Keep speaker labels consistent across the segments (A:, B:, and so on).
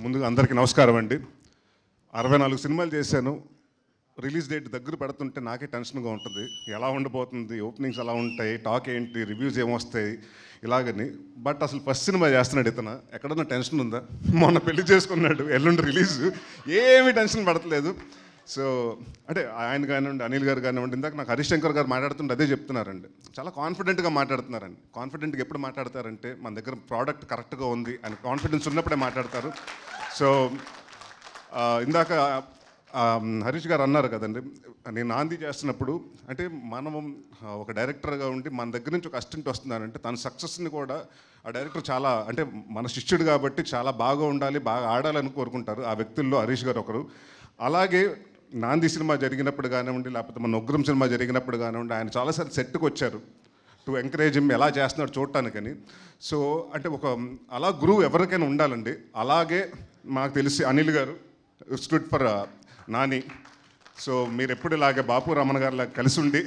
A: ముందుగా అందరికీ నమస్కారం అండి. 64 సినిమాలు చేశాను. రిలీజ్ డేట్ దగ్గర పడుతుంటే నాకే టెన్షన్గా ఉంటుంది. ఎలా ఉండబోతుంది, ఓపెనింగ్స్ ఎలా ఉంటాయి, టాక్ ఏంటి, రివ్యూస్ ఏమొస్తాయి ఇలాగని. బట్ అసలు ఫస్ట్ సినిమా చేస్తున్నాడు ఇతను, ఎక్కడన్నా టెన్షన్ ఉందా? మొన్న పెళ్లి చేసుకున్నాడు, ఎల్లుండి రిలీజ్, ఏమీ టెన్షన్ పడట్లేదు. సో అంటే ఆయన కానివ్వండి, అనిల్ గారు కానివ్వండి, ఇందాక నాకు హరిశంకర్ గారు మాట్లాడుతుంటే అదే చెప్తున్నారండి. చాలా కాన్ఫిడెంట్గా మాట్లాడుతున్నారండి. కాన్ఫిడెంట్గా ఎప్పుడు మాట్లాడతారంటే మన దగ్గర ప్రోడక్ట్ కరెక్ట్గా ఉంది అని కాన్ఫిడెన్స్ ఉన్నప్పుడే మాట్లాడతారు. సో ఇందాక హరీష్ గారు అన్నారు కదండి, నేను నాంది చేస్తున్నప్పుడు అంటే మనం ఒక డైరెక్టర్గా ఉండి మన దగ్గర నుంచి ఒక అసిస్టెంట్ వస్తున్నారంటే తన సక్సెస్ని కూడా ఆ డైరెక్టర్ చాలా అంటే మన శిష్యుడు కాబట్టి చాలా బాగా ఉండాలి, బాగా ఆడాలని కోరుకుంటారు. ఆ వ్యక్తుల్లో హరీష్ గారు ఒకరు. అలాగే నాంది సినిమా జరిగినప్పుడు కానివ్వండి, లేకపోతే మన ఉగ్రం సినిమా జరిగినప్పుడు కానివ్వండి, ఆయన చాలాసార్లు సెట్కి వచ్చారు టు ఎంకరేజ్ హిమ్, ఎలా చేస్తున్నాడు చూడటానికని. సో అంటే ఒక అలా గురువు ఎవరికైనా ఉండాలండి. అలాగే మాకు తెలిసి అనిల్ గారు స్టూడ్ ఫర్ నాని. సో మీరు ఎప్పుడు ఇలాగే బాపు రమణ గారిలా కలిసి ఉండి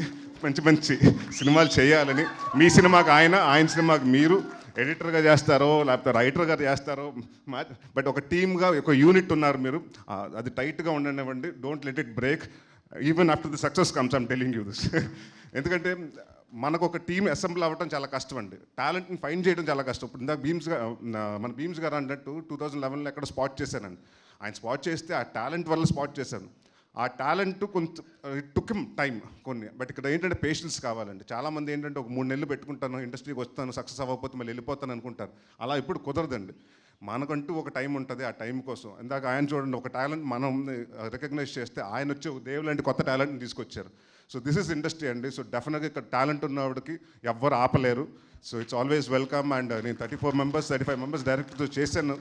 A: మంచి మంచి సినిమాలు చేయాలని, మీ సినిమాకి ఆయన, ఆయన సినిమాకి మీరు ఎడిటర్గా చేస్తారో లేకపోతే రైటర్గా చేస్తారో, బట్ ఒక టీమ్గా ఒక యూనిట్ ఉన్నారు మీరు. అది టైట్గా ఉండనివ్వండి. Don't let it break even after the success comes. I'm telling you this. ఎందుకంటే మనకు ఒక టీం అసెంబ్ల్ అవ్వడం చాలా కష్టం అండి. టాలెంట్ని ఫైండ్ చేయడం చాలా కష్టం. ఇప్పుడు ఇందాక మన భీమ్స్ గారు అన్నట్టు 2011లో ఎక్కడ స్పాట్ చేశానండి. ఆయన స్పాట్ చేస్తే ఆ టాలెంట్ వల్ల స్పాట్ చేశాను. ఆ టాలెంట్ కొంచెం ఇట్ టుక్ హిమ్ టైం కొన్ని. బట్ ఇక్కడ ఏంటంటే పేషెన్స్ కావాలండి. చాలామంది ఏంటంటే ఒక 3 నెలలు పెట్టుకుంటాను, ఇండస్ట్రీకి వస్తాను, సక్సెస్ అవ్వకపోతే మళ్ళీ వెళ్ళిపోతాను అనుకుంటారు. అలా ఇప్పుడు కుదరదండి. మనకంటూ ఒక టైం ఉంటుంది. ఆ టైం కోసం ఇందాక ఆయన చూడండి, ఒక టాలెంట్ మనం రికగ్నైజ్ చేస్తే ఆయన వచ్చి దేవుడు లాంటి కొత్త టాలెంట్ని తీసుకొచ్చారు. సో దిస్ ఇస్ ఇండస్ట్రీ అండి. సో డెఫినెట్గా ఇక్కడ టాలెంట్ ఉన్నవాడికి ఎవ్వరు ఆపలేరు. So it's always welcome. And నేను 35 మెంబర్స్ డైరెక్టర్తో చేశాను.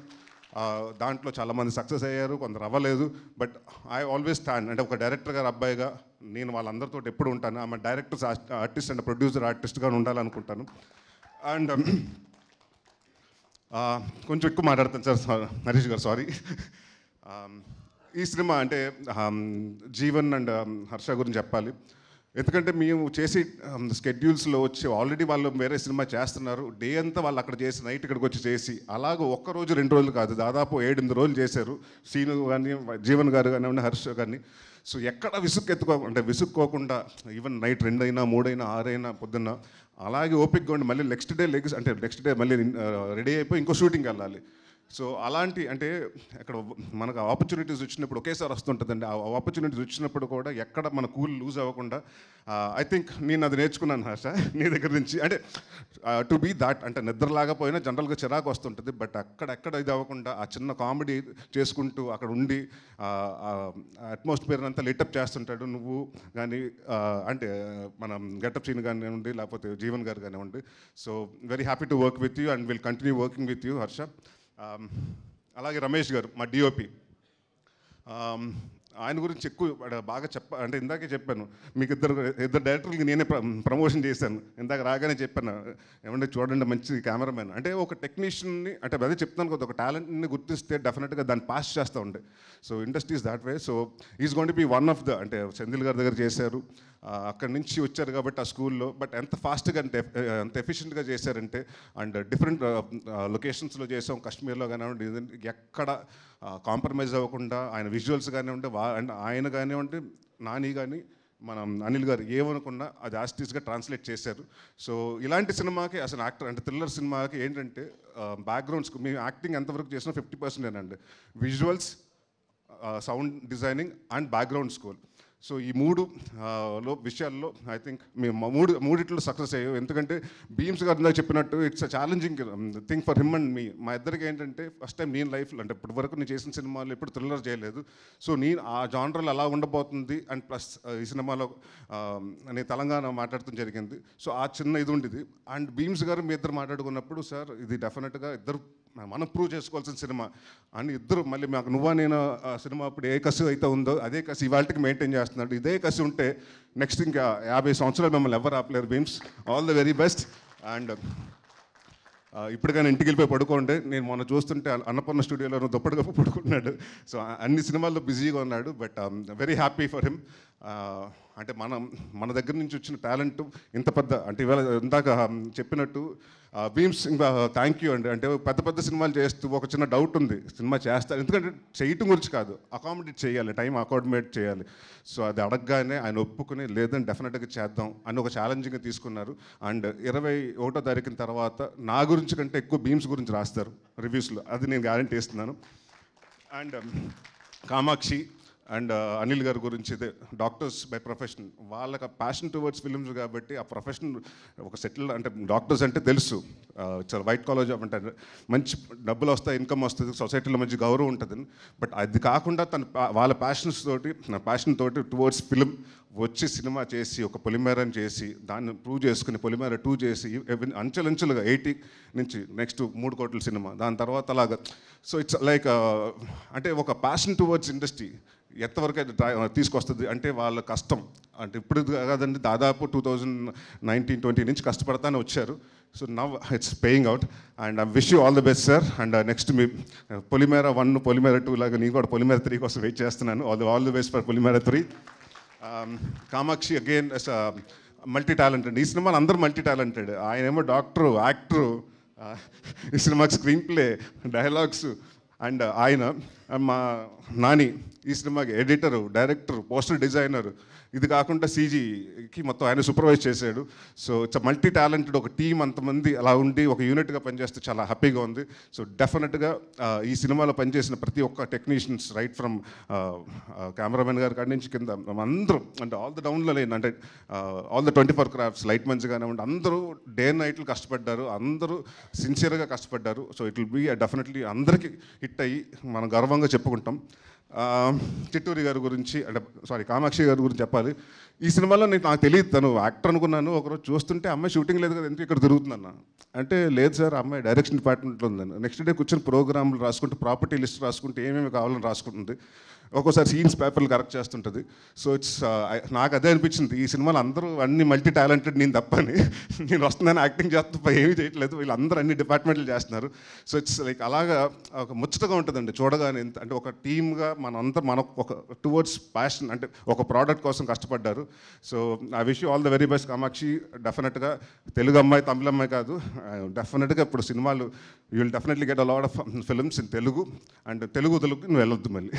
A: దాంట్లో చాలామంది సక్సెస్ అయ్యారు, కొందరు అవ్వలేదు. బట్ ఐ ఆల్వేస్ స్టాండ్ అంటే ఒక డైరెక్టర్ గారు అబ్బాయిగా నేను వాళ్ళందరితో ఎప్పుడు ఉంటాను. ఆమె డైరెక్టర్స్ ఆర్టిస్ట్ అండ్ ప్రొడ్యూసర్ ఆర్టిస్ట్గా ఉండాలనుకుంటాను. అండ్ కొంచెం ఎక్కువ మాట్లాడతాను సార్, నరేష్ గారు సారీ. ఈ సినిమా అంటే జీవన్ అండ్ హర్ష గురించి చెప్పాలి. ఎందుకంటే మేము చేసి స్కెడ్యూల్స్లో వచ్చి ఆల్రెడీ వాళ్ళు వేరే సినిమా చేస్తున్నారు. డే అంతా వాళ్ళు అక్కడ చేసి నైట్ ఇక్కడికి వచ్చి చేసి అలాగ ఒక్కరోజు 2 రోజులు కాదు, దాదాపు 7-8 రోజులు చేశారు. సీను కానీ, జీవన్ గారు కానివ్వండి, హర్ష కానీ. సో ఎక్కడ విసుక్కోకుండా ఈవెన్ నైట్ 2 అయినా 3 అయినా 6 అయినా పొద్దున్న అలాగే ఓపిక్గా ఉండి మళ్ళీ నెక్స్ట్ డే మళ్ళీ రెడీ అయిపోయి ఇంకో షూటింగ్కి వెళ్ళాలి. సో అలాంటి అంటే అక్కడ మనకు ఆపర్చునిటీస్ వచ్చినప్పుడు ఒకేసారి వస్తుంటుందండి. ఆ ఆపర్చునిటీస్ వచ్చినప్పుడు కూడా ఎక్కడ మన కూల్ లూజ్ అవ్వకుండా ఐ థింక్ నేను అది నేర్చుకున్నాను హర్ష నీ దగ్గర నుంచి. అంటే టు బీ దాట్ అంటే నిద్రలాగపోయినా జనరల్గా చిరాకు వస్తుంటుంది. బట్ అక్కడెక్కడ ఇది అవ్వకుండా ఆ చిన్న కామెడీ చేసుకుంటూ అక్కడ ఉండి అట్మాస్ఫియర్ అంతా లిటప్ చేస్తుంటాడు. నువ్వు కానీ అంటే మనం గెటప్ సీన్ కానివ్వండి, లేకపోతే జీవన్ గారు కానివ్వండి. So very happy to work with you and will continue working with you Harsha. అలాగే రమేష్ గారు మా డిఓపి, ఆయన గురించి ఎక్కువ బాగా అంటే ఇందాకే చెప్పాను మీకు, ఇద్దరు డైరెక్టర్లకి నేనే ప్రమోషన్ చేశాను. ఇందాక రాగానే చెప్పాను, ఏమంటే చూడండి మంచి కెమెరామెన్ అంటే ఒక టెక్నీషియన్ని అంటే అదే చెప్తాను కదా, ఒక టాలెంట్ని గుర్తిస్తే డెఫినెట్గా దాన్ని పాస్ చేస్తూ ఉండే. So industries that way. So is going to be one of the అంటే సెంధిల్ గారి దగ్గర చేశారు, అక్కడి నుంచి వచ్చారు కాబట్టి ఆ స్కూల్లో. బట్ ఎంత ఫాస్ట్గా అంటే ఎంత ఎఫిషియెంట్గా చేశారంటే, అండ్ డిఫరెంట్ లొకేషన్స్లో చేసాం, కాశ్మీర్లో కానివ్వండి, ఎక్కడ కాంప్రమైజ్ అవ్వకుండా ఆయన విజువల్స్ కానివ్వండి, అండ్ ఆయన కానివ్వండి, నాని కానీ మనం అనిల్ గారు ఏమనుకున్నా అది ఆస్టిస్గా ట్రాన్స్లేట్ చేశారు. సో ఇలాంటి సినిమాకి అసలు యాక్టర్ అంటే థ్రిల్లర్ సినిమాకి ఏంటంటే బ్యాక్గ్రౌండ్స్ మేము యాక్టింగ్ ఎంతవరకు చేసినా 50% అండి. Visuals, sound designing and background score. So ఈ 3 విషయాల్లో ఐ థింక్ మేము మూడిట్లో సక్సెస్ అయ్యాం. ఎందుకంటే భీమ్స్ గారు ఇందాక చెప్పినట్టు it's a challenging thing for him and me. మా ఇద్దరికి ఏంటంటే ఫస్ట్ టైం నేను లైఫ్లో అంటే ఇప్పటి వరకు నేను చేసిన సినిమాలు ఎప్పుడు థ్రిల్లర్ చేయలేదు. సో నేను ఆ జానర్లో అలా ఉండబోతుంది. అండ్ ప్లస్ ఈ సినిమాలో నేను తెలంగాణ మాట్లాడటం జరిగింది. సో ఆ చిన్న ఇది ఉండేది. అండ్ భీమ్స్ గారు మీ ఇద్దరు మాట్లాడుకున్నప్పుడు, సార్ ఇది డెఫినెట్గా ఇద్దరు మనం ప్రూవ్ చేసుకోవాల్సిన సినిమా అని ఇద్దరు మళ్ళీ మాకు నువ్వా నేను సినిమా అప్పుడు ఏ కసి అయితే ఉందో అదే కసి ఇవాళకి మెయింటైన్ చేస్తున్నాడు. ఇదే కసి ఉంటే నెక్స్ట్ ఇంకా 50 సంవత్సరాలు మిమ్మల్ని ఎవరు ఆపలేరు. Bheems all the very best. And ఇప్పటికైనా ఇంటికి వెళ్ళిపోయి పడుకోండి. నేను మొన్న చూస్తుంటే అన్నపూర్ణ స్టూడియోలో దుప్పటి కప్పు పడుకుంటున్నాడు. సో అన్ని సినిమాల్లో బిజీగా ఉన్నాడు. But very happy for him. అంటే మన దగ్గర నుంచి వచ్చిన టాలెంట్ ఇంత పెద్ద అంటే ఇవాళ ఇందాక చెప్పినట్టు భీమ్స్ ఇంకా థ్యాంక్ యూ అండి. అంటే పెద్ద పెద్ద సినిమాలు చేస్తూ ఒక చిన్న డౌట్ ఉంది, సినిమా చేస్తారు ఎందుకంటే చేయటం గురించి కాదు, అకామిడేట్ చేయాలి, టైం అకామిడేట్ చేయాలి. సో అది అడగగానే ఆయన ఒప్పుకుని లేదని డెఫినెట్గా చేద్దాం అని ఒక ఛాలెంజింగ్గా తీసుకున్నారు. అండ్ 21వ తారీఖున తర్వాత నా గురించి కంటే ఎక్కువ భీమ్స్ గురించి రాస్తారు రివ్యూస్లో, అది నేను గ్యారంటీ ఇస్తున్నాను. అండ్ కామాక్షి అండ్ అనిల్ గారి గురించి ఇదే డాక్టర్స్ బై ప్రొఫెషన్, వాళ్ళకి ప్యాషన్ టువర్డ్స్ ఫిల్మ్స్ కాబట్టి ఆ ప్రొఫెషన్ ఒక సెటిల్ అంటే డాక్టర్స్ అంటే తెలుసు చాలా వైట్ కాలర్ జాబ్ అంటే మంచి డబ్బులు వస్తాయి, ఇన్కమ్ వస్తుంది, సొసైటీలో మంచి గౌరవం ఉంటుంది. బట్ అది కాకుండా వాళ్ళ ప్యాషన్ తోటి టువర్డ్స్ ఫిల్మ్ వచ్చి సినిమా చేసి ఒక పొలిమేరని చేసి దాన్ని ప్రూవ్ చేసుకుని పొలిమేర 2 చేసి అంచెలంచెలుగా 80 నుంచి నెక్స్ట్ 3 కోట్ల సినిమా, దాని తర్వాత అలాగా. సో ఇట్స్ లైక్ అంటే ఒక ప్యాషన్ టువర్డ్స్ ఇండస్ట్రీ ఎంతవరకు అయితే తీసుకొస్తుంది అంటే వాళ్ళ కష్టం అంటే ఇప్పుడు కాదండి, దాదాపు 2019-20 నుంచి కష్టపడతానే వచ్చారు. So now it's paying out and I wish you all the best sir. And next మీ పొలిమేర 1 పొలిమేర 2 లాగా నేను కూడా పొలిమేర 3 కోసం వెయిట్ చేస్తున్నాను. All the best for Polimera 3. Kamakshi again multi talented, ఈ సినిమాలో అందరూ మల్టీ టాలెంటెడ్. ఆయన ఏమో డాక్టరు, యాక్టరు, ఈ సినిమాకి స్క్రీన్ ప్లే, డైలాగ్స్. అండ్ ఆయన మా నాని ఈ సినిమాకి ఎడిటరు, డైరెక్టర్, పోస్టర్ డిజైనర్, ఇది కాకుండా సీజీకి మొత్తం ఆయన సూపర్వైజ్ చేశాడు. సో ఇట్స్ మల్టీ టాలెంటెడ్ ఒక టీం, అంతమంది అలా ఉండి ఒక యూనిట్గా పనిచేస్తే చాలా హ్యాపీగా ఉంది. సో డెఫినెట్గా ఈ సినిమాలో పనిచేసిన ప్రతి ఒక్క టెక్నీషియన్స్ రైట్ ఫ్రమ్ కెమెరామెన్ గారి కాడి నుంచి కింద అందరూ అంటే ఆల్ ద డౌన్లో లేని అంటే all the 24 crafts light men కానివ్వండి, అందరూ డే నైట్లు కష్టపడ్డారు, అందరూ సిన్సియర్గా కష్టపడ్డారు. So it will be definitely అందరికీ హిట్ అయ్యి మనం గర్వంగా చెప్పుకుంటాం. చిట్టూరి గారి గురించి అంటే కామాక్షి గారి గురించి చెప్పాలి. ఈ సినిమాలో నాకు తెలియదు, తను యాక్టర్ అనుకున్నాను. ఒకరోజు చూస్తుంటే అమ్మాయి షూటింగ్ లేదు కదా, ఎందుకు ఇక్కడ తిరుగుతుందన్న అంటే లేదు సార్ అమ్మాయి డైరెక్షన్ డిపార్ట్మెంట్లో ఉందని. నెక్స్ట్ డే కూర్చొని ప్రోగ్రాంలు రాసుకుంటే, ప్రాపర్టీ లిస్ట్ రాసుకుంటే ఏమేమి కావాలని రాసుకుంటుంది, ఒక్కోసారి సీన్స్ పేపర్లు కరెక్ట్ చేస్తుంటుంది. సో ఇట్స్ నాకు అదే అనిపించింది, ఈ సినిమాలో అందరూ అన్ని మల్టీ టాలెంటెడ్, నేను తప్పని. నేను వస్తున్నాను యాక్టింగ్ చేస్తూ ఏమీ చేయట్లేదు, వీళ్ళందరూ అన్ని డిపార్ట్మెంట్లు చేస్తున్నారు. సో ఇట్స్ లైక్ అలాగా ఒక ముచ్చటగా ఉంటుందండి చూడగానే. అంటే ఒక టీమ్గా మన ఒక టువర్డ్స్ ప్యాషన్ అంటే ఒక ప్రోడక్ట్ కోసం కష్టపడ్డారు. So I wish you all the very best Kamakshi. డెఫినెట్గా తెలుగు అమ్మాయి, తమిళ అమ్మాయి కాదు, డెఫినెట్గా ఇప్పుడు సినిమాలు you will definitely get a lot of films in Telugu. And Telugu నువ్వు వెళ్ళొద్దు మళ్ళీ,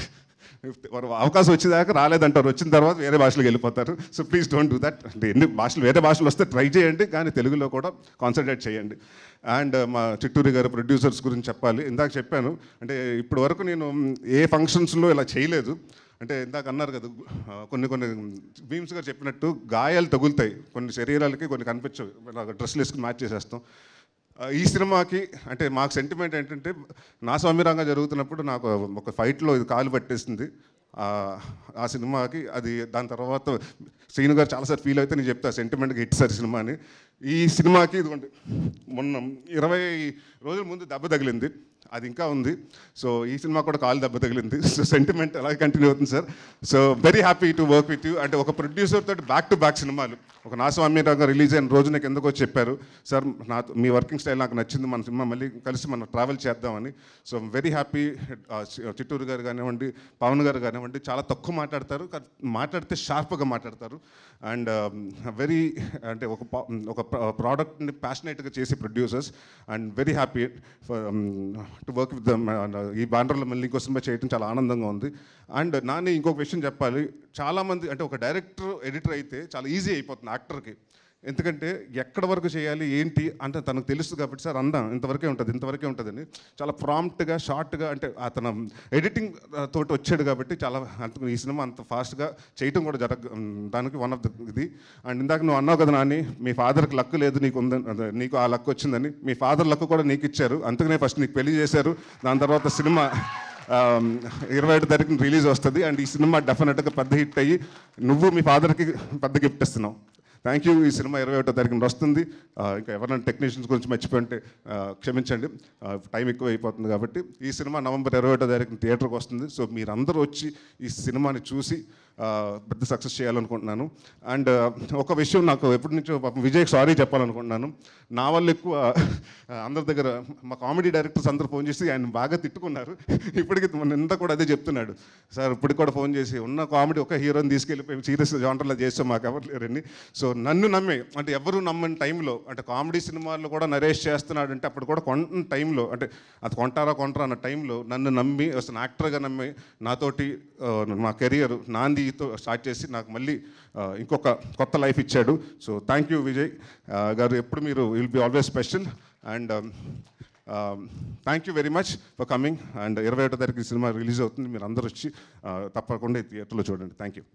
A: అవకాశం వచ్చేదాకా రాలేదంటారు, వచ్చిన తర్వాత వేరే భాషలోకి వెళ్ళిపోతారు. So please don't do that. అంటే ఎన్ని భాషలు వేరే భాషలు వస్తే ట్రై చేయండి, కానీ తెలుగులో కూడా కాన్సన్ట్రేట్ చేయండి. అండ్ మా చిట్టూరి గారు ప్రొడ్యూసర్స్ గురించి చెప్పాలి. ఇందాక చెప్పాను అంటే ఇప్పటి వరకు నేను ఏ ఫంక్షన్స్లో ఇలా చేయలేదు. అంటే ఇందాక అన్నారు కదా, కొన్ని భీమ్స్ గారు చెప్పినట్టు గాయాలు తగులుతాయి కొన్ని శరీరాలకి, కొన్ని కనిపించవు, డ్రెస్సులు వేసుకుని మ్యాచ్ చేసేస్తాం. ఈ సినిమాకి అంటే మాకు సెంటిమెంట్ ఏంటంటే, నా స్వామిరంగా జరుగుతున్నప్పుడు నాకు ఒక ఫైట్లో ఇది కాలు పట్టేసింది. ఆ సినిమాకి అది దాని తర్వాత శ్రీను గారు చాలాసార్లు ఫీల్ అయితే నేను చెప్తా సెంటిమెంట్గా హిట్ సార్ సినిమా అని. ఈ సినిమాకి ఇదిగోండి మొన్న 20 రోజుల ముందు దెబ్బ తగిలింది, అది ఇంకా ఉంది. సో ఈ సినిమా కూడా కాలు దెబ్బ తగిలింది. సో సెంటిమెంట్ అలాగే కంటిన్యూ అవుతుంది sir. So very happy to work with you. అంటే ఒక ప్రొడ్యూసర్ తోటి బ్యాక్ టు బ్యాక్ సినిమాలు, ఒక నా స్వామిరంగా రిలీజ్ అయిన రోజు నాకు ఎందుకో చెప్పారు, సార్ మీ వర్కింగ్ స్టైల్ నాకు నచ్చింది, మన సినిమా మళ్ళీ కలిసి మనం ట్రావెల్ చేద్దామని. So very happy. చిట్టూరు గారు కానివ్వండి, పవన్ గారు కానివ్వండి, చాలా తక్కువ మాట్లాడతారు, మాట్లాడితే షార్ప్గా మాట్లాడతారు. అండ్ వెరీ అంటే ఒక ప్రోడక్ట్ని ప్యాషనేట్గా చేసే producers. And very happy to work with them. ఈ బ్యానర్లో మళ్ళీ ఇంకో సినిమా చేయడం చాలా ఆనందంగా ఉంది. అండ్ నాని ఇంకొక విషయం చెప్పాలి, చాలామంది అంటే ఒక డైరెక్టర్, ఎడిటర్ అయితే చాలా ఈజీ అయిపోతుంది యాక్టర్కి, ఎందుకంటే ఎక్కడ వరకు చేయాలి ఏంటి అంటే తనకు తెలుస్తుంది కాబట్టి, సార్ అందాం ఇంతవరకే ఉంటుందని చాలా ప్రాంప్ట్గా షార్ట్గా అంటే అతను ఎడిటింగ్ తోటి వచ్చాడు కాబట్టి చాలా ఈ సినిమా అంత ఫాస్ట్గా చేయటం కూడా దానికి వన్ ఆఫ్ ద ఇది. అండ్ ఇందాక నువ్వు అన్నావు కదా నాని, మీ ఫాదర్కి లక్ లేదు, నీకు ఆ లక్ వచ్చిందని. మీ ఫాదర్ లక్ కూడా నీకు ఇచ్చారు, అందుకనే ఫస్ట్ నీకు పెళ్లి చేశారు, దాని తర్వాత సినిమా 27 తారీఖున రిలీజ్ వస్తుంది. అండ్ ఈ సినిమా డెఫినెట్గా పెద్ద హిట్ అయ్యి నువ్వు మీ ఫాదర్కి పెద్ద గిఫ్ట్ ఇస్తున్నావు. Thank you. ఈ సినిమా 21వ తారీఖున వస్తుంది. ఇంకా ఎవరైనా టెక్నీషియన్స్ గురించి మర్చిపోయింటే క్షమించండి, టైం ఎక్కువ అయిపోతుంది కాబట్టి. ఈ సినిమా నవంబర్ 21వ తారీఖున థియేటర్కి వస్తుంది. సో మీరందరూ వచ్చి ఈ సినిమాని చూసి పెద్ద సక్సెస్ చేయాలనుకుంటున్నాను. అండ్ ఒక విషయం నాకు ఎప్పటి నుంచో పాపం విజయ్కి సారీ చెప్పాలనుకుంటున్నాను. నా వల్ల ఎక్కువ అందరి దగ్గర మా కామెడీ డైరెక్టర్స్ అందరూ ఫోన్ చేసి ఆయన బాగా తిట్టుకున్నారు. ఇప్పటికి నింద కూడా అదే చెప్తున్నాడు, సార్ ఇప్పటికి కూడా ఫోన్ చేసి ఉన్న కామెడీ ఒక హీరోని తీసుకెళ్ళిపోయి సీరియస్ జాంటర్లో చేస్తాం, మాకు ఎవరు లేరని. సో నన్ను నమ్మి, అంటే ఎవరు నమ్మని టైంలో, అంటే కామెడీ సినిమాల్లో కూడా నరేష్ చేస్తున్నాడు అంటే అప్పుడు కూడా కొన్న టైంలో, అంటే అది కొంటారా అన్న టైంలో నన్ను నమ్మి అసలు యాక్టర్గా నమ్మి నాతోటి మా కెరియర్ నాందితో స్టార్ట్ చేసి నాకు మళ్ళీ ఇంకొక కొత్త లైఫ్ ఇచ్చాడు. సో థ్యాంక్ యూ విజయ్ గారు, ఎప్పుడు మీరు will be always special. And thank you very much for coming. And 21వ తారీఖు సినిమా రిలీజ్ అవుతుంది, మీరు అందరూ వచ్చి తప్పకుండా థియేటర్లో చూడండి. Thank you.